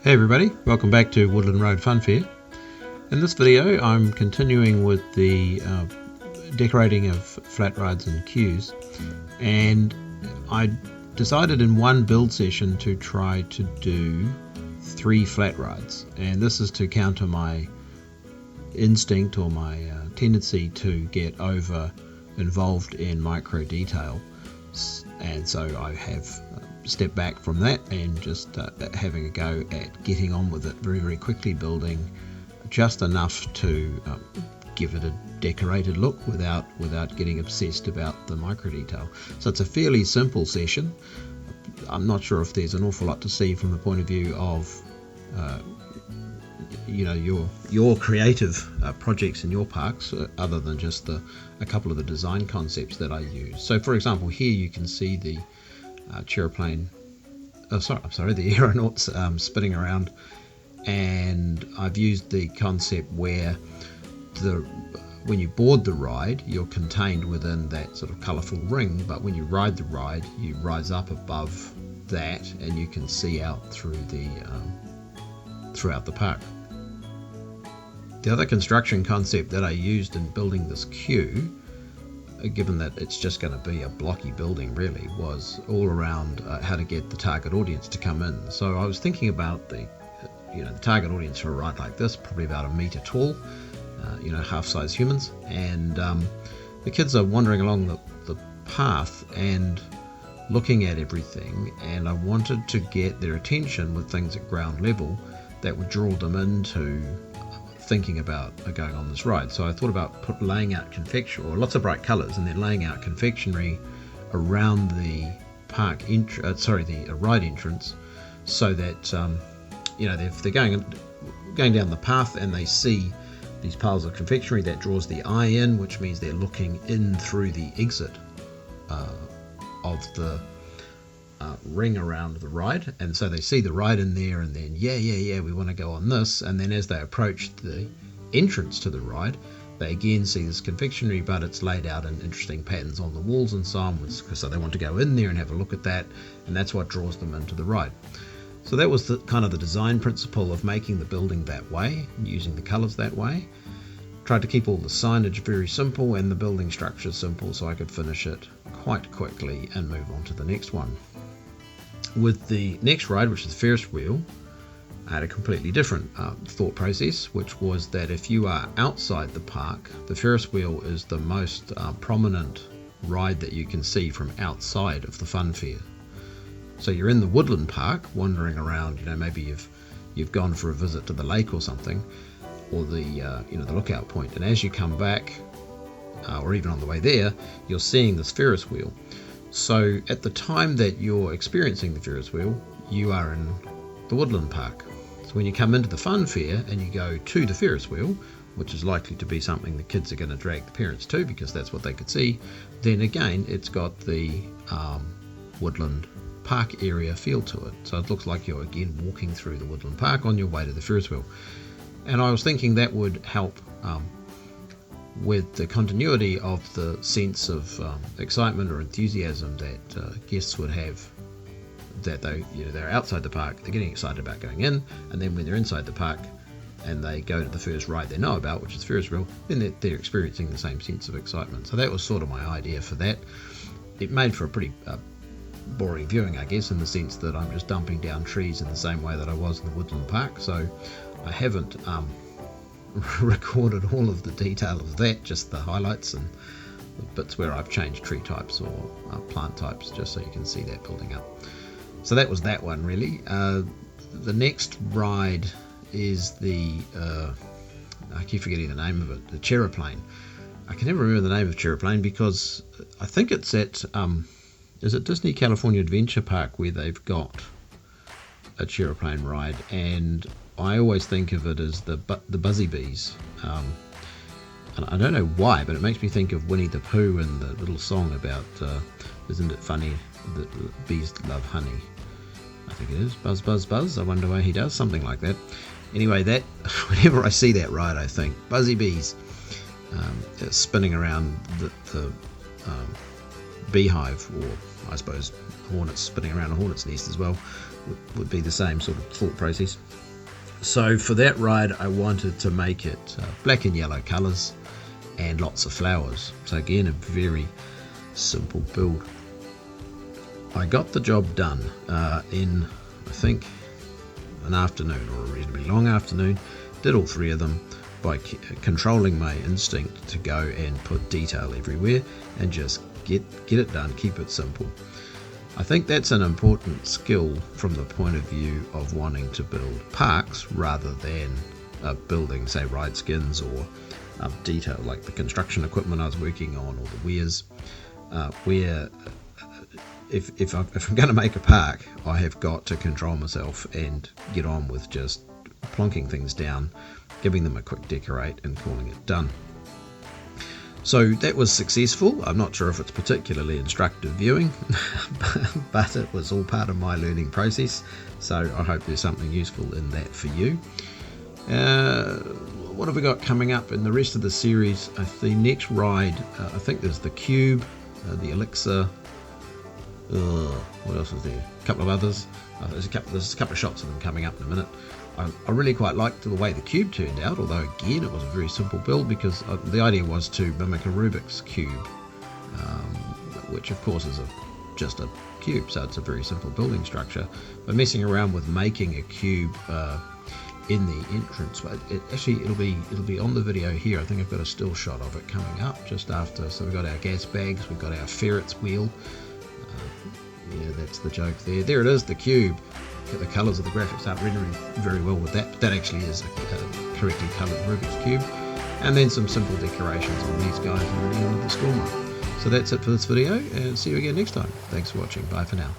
Hey everybody, welcome back to Woodland Road Fun Fair. In this video I'm continuing with the decorating of flat rides and queues, and I decided in one build session to try to do 3 flat rides, and this is to counter my instinct or my tendency to get over involved in micro detail, and so I have step back from that and just having a go at getting on with it very quickly, building just enough to give it a decorated look without getting obsessed about the micro detail. So it's a fairly simple session. I'm not sure if there's an awful lot to see from the point of view of your creative projects in your parks, other than just a couple of the design concepts that I use. So for example, here you can see the the Aeronauts spinning around, and I've used the concept where when you board the ride, you're contained within that sort of colourful ring, but when you ride the ride, you rise up above that and you can see out through throughout the park. The other construction concept that I used in building this queue, given that it's just going to be a blocky building really, was all around how to get the target audience to come in. So I was thinking about the target audience for a ride like this, probably about 1 metre tall, half-size humans, and the kids are wandering along the path and looking at everything, and I wanted to get their attention with things at ground level that would draw them into thinking about going on this ride. So I thought about laying out confectionery, or lots of bright colours, and then laying out confectionery around the park the ride entrance, so that if they're going down the path and they see these piles of confectionery, that draws the eye in, which means they're looking in through the exit of the ring around the ride, and so they see the ride in there, and then we want to go on this, and then as they approach the entrance to the ride, they again see this confectionery, but it's laid out in interesting patterns on the walls and so on, so they want to go in there and have a look at that, and that's what draws them into the ride. So that was the kind of the design principle of making the building that way, using the colours that way. Tried to keep all the signage very simple and the building structure simple, so I could finish it quite quickly and move on to the next one. With the next ride, which is the Ferris wheel, I had a completely different thought process, which was that if you are outside the park, the Ferris wheel is the most prominent ride that you can see from outside of the fun fair. So you're in the Woodland Park wandering around, maybe you've gone for a visit to the lake or something, or the lookout point, and as you come back, or even on the way there, you're seeing this Ferris wheel. So at the time that you're experiencing the Ferris wheel, you are in the Woodland Park. So when you come into the fun fair and you go to the Ferris wheel, which is likely to be something the kids are going to drag the parents to because that's what they could see, then again it's got the Woodland Park area feel to it. So it looks like you're again walking through the Woodland Park on your way to the Ferris wheel. And I was thinking that would help with the continuity of the sense of excitement or enthusiasm that guests would have, that they're outside the park, they're getting excited about going in, and then when they're inside the park and they go to the first ride they know about, which is Ferris wheel, then they're experiencing the same sense of excitement. So that was sort of my idea for that. It made for a pretty boring viewing, I guess, in the sense that I'm just dumping down trees in the same way that I was in the Woodland Park. So I haven't recorded all of the detail of that, just the highlights and the bits where I've changed tree types or plant types, just so you can see that building up. So that was that one really. The next ride is the I keep forgetting the name of it, the Cheroplane. I can never remember the name of Cheroplane because I think it's at is it Disney California Adventure Park where they've got a Cheroplane ride, and I always think of it as the Buzzy Bees, and I don't know why, but it makes me think of Winnie the Pooh and the little song about isn't it funny that bees love honey? I think it is buzz buzz buzz, I wonder why he does, something like that. Anyway, that whenever I see that ride I think Buzzy Bees spinning around beehive, or I suppose hornets spinning around a hornet's nest as well, would be the same sort of thought process. So for that ride I wanted to make it black and yellow colours and lots of flowers. So again, a very simple build. I got the job done in, I think, an afternoon, or a reasonably long afternoon. Did all three of them by controlling my instinct to go and put detail everywhere and just get it done, keep it simple. I think that's an important skill from the point of view of wanting to build parks rather than building, say, ride skins or detail like the construction equipment I was working on, or the weirs, where if I'm going to make a park, I have got to control myself and get on with just plonking things down, giving them a quick decorate and calling it done. So that was successful. I'm not sure if it's particularly instructive viewing, but it was all part of my learning process. So I hope there's something useful in that for you. What have we got coming up in the rest of the series? The next ride, I think there's the Cube, the Elixir. What else is there? A couple of others. There's a couple of shots of them coming up in a minute. I really quite liked the way the cube turned out, although again it was a very simple build, because the idea was to mimic a Rubik's cube, which of course is just a cube, so it's a very simple building structure. But messing around with making a cube in the entrance, it'll be on the video here. I think I've got a still shot of it coming up just after. So we've got our gas bags, we've got our ferrets wheel. Yeah, that's the joke there. There it is, the cube. The colours of the graphics aren't rendering very well with that, but that actually is a correctly coloured Rubik's Cube. And then some simple decorations on these guys and the end of the school run. So that's it for this video, and see you again next time. Thanks for watching. Bye for now.